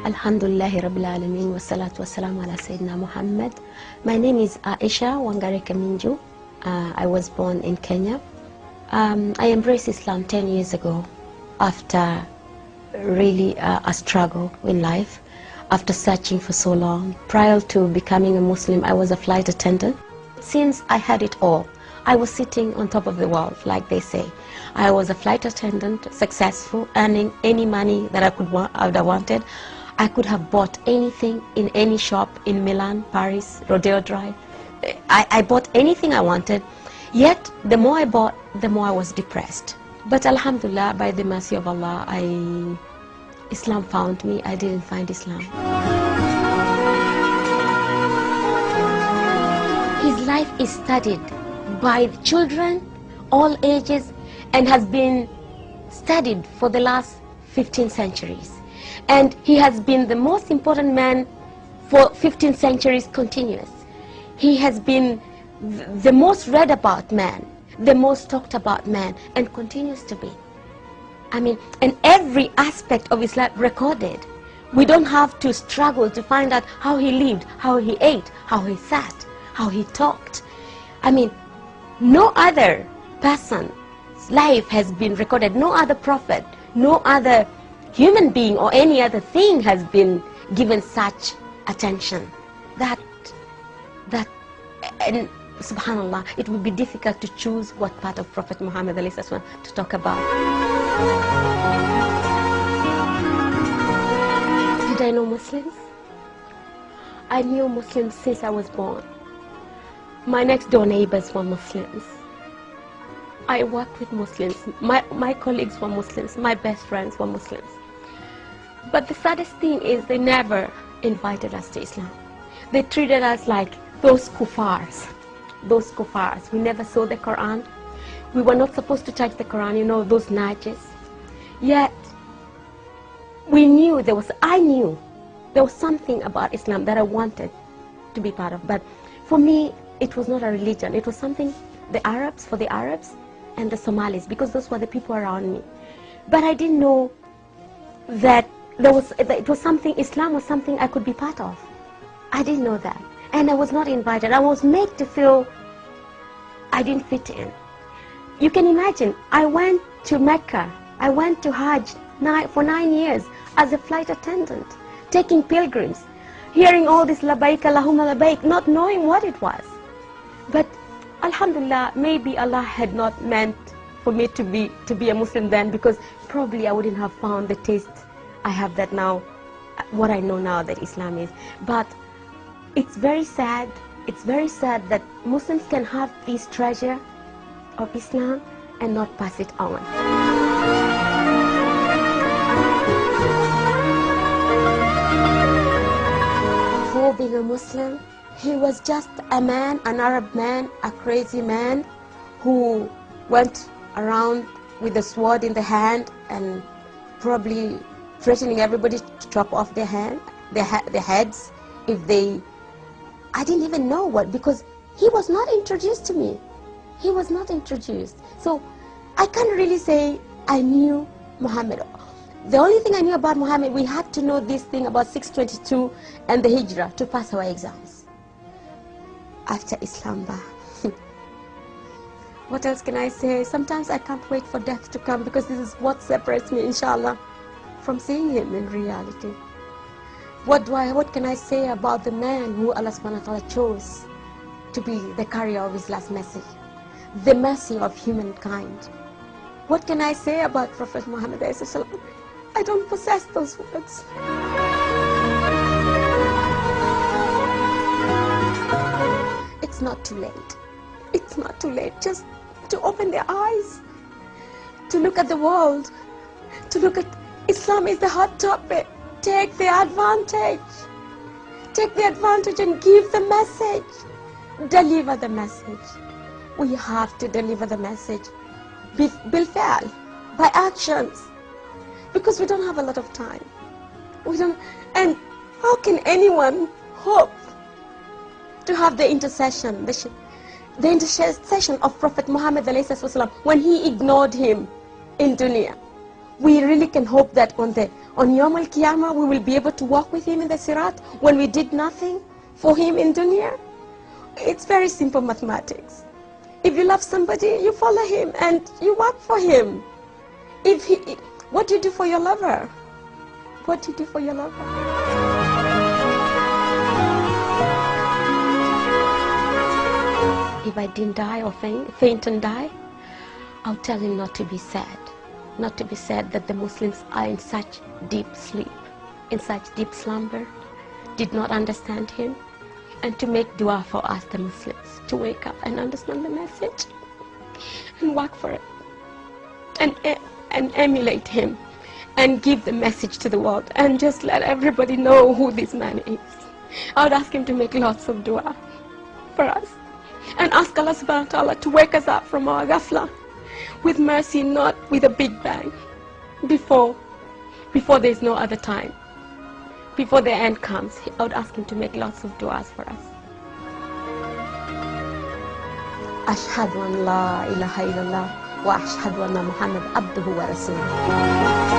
Alhamdulillahi Rabbil Alameen wa salatu wa salam ala Sayyidina Muhammad. My name is Aisha Wangare Kaminju. I was born in Kenya. I embraced Islam 10 years ago after really a struggle in life, after searching for so long. Prior to becoming a Muslim, I was a flight attendant. Since I had it all, I was sitting on top of the world, like they say. I was a flight attendant, successful, earning any money that I would have wanted. I could have bought anything in any shop in Milan, Paris, Rodeo Drive. I bought anything I wanted. Yet, the more I bought, the more I was depressed. But Alhamdulillah, by the mercy of Allah, Islam found me. I didn't find Islam. His life is studied by children, all ages, and has been studied for the last 15 centuries. And he has been the most important man for 15 centuries continuous. He has been the most read about man, the most talked about man, and continues to be. I mean, and every aspect of his life recorded. We don't have to struggle to find out how he lived, how he ate, how he sat, how he talked. I mean, no other person's life has been recorded, no other prophet, no other human being or any other thing has been given such attention. And subhanallah, it would be difficult to choose what part of Prophet Muhammad to talk about. Did I know Muslims? I knew Muslims since I was born. My next door neighbors were Muslims. I worked with Muslims. My colleagues were Muslims. My best friends were Muslims. But the saddest thing is they never invited us to Islam. They treated us like those kuffars. Those kuffars. We never saw the Quran. We were not supposed to touch the Quran, you know, those najis. Yet, I knew there was something about Islam that I wanted to be part of. But for me, it was not a religion. It was something, for the Arabs and the Somalis, because those were the people around me. But I didn't know that it was something, Islam was something I could be part of. I didn't know that. And I was not invited. I was made to feel I didn't fit in. You can imagine, I went to Mecca, I went to Hajj for 9 years as a flight attendant, taking pilgrims, hearing all this labaik, Allahumma labaik, not knowing what it was. But alhamdulillah, maybe Allah had not meant for me to be a Muslim then, because probably I wouldn't have found the taste I have that now, what I know now that Islam is. But it's very sad that Muslims can have this treasure of Islam and not pass it on. Before being a Muslim, he was just a man, an Arab man, a crazy man who went around with a sword in the hand and probably threatening everybody to chop off their heads if they... I didn't even know what, because he was not introduced to me. He was not introduced. So I can't really say I knew Muhammad. The only thing I knew about Muhammad, we had to know this thing about 622 and the Hijrah to pass our exams. After Islam, what else can I say? Sometimes I can't wait for death to come, because this is what separates me, inshallah, from seeing him in reality. What can I say about the man who Allah subhanahu wa ta'ala chose to be the carrier of his last message, the mercy of humankind? What can I say about Prophet Muhammad? I don't possess those words. It's not too late. It's not too late just to open their eyes, to look at the world, to look at Islam is the hot topic. Take the advantage. Take the advantage and give the message. Deliver the message. We have to deliver the message. Bilfa'al, by actions. Because we don't have a lot of time. And how can anyone hope to have the intercession, the intercession of Prophet Muhammad when he ignored him in dunya? We really can hope that on on Yom Al-Qiyamah we will be able to walk with him in the Sirat when we did nothing for him in dunya? It's very simple mathematics. If you love somebody, you follow him and you work for him. What do you do for your lover? What do you do for your lover? If I didn't die or faint and die, I'll tell him not to be sad. Not to be sad that the Muslims are in such deep sleep, in such deep slumber, did not understand him, and to make dua for us, the Muslims, to wake up and understand the message and work for it, and emulate him, and give the message to the world, and just let everybody know who this man is. I would ask him to make lots of dua for us, and ask Allah subhanahu wa ta'ala to wake us up from our ghafla with mercy, not with a big bang, before there's no other time, before the end comes. I would ask him to make lots of du'as for us. Ashhadu an la ilaha illallah wa ashhadu anna Muhammad abduhu wa rasuluh.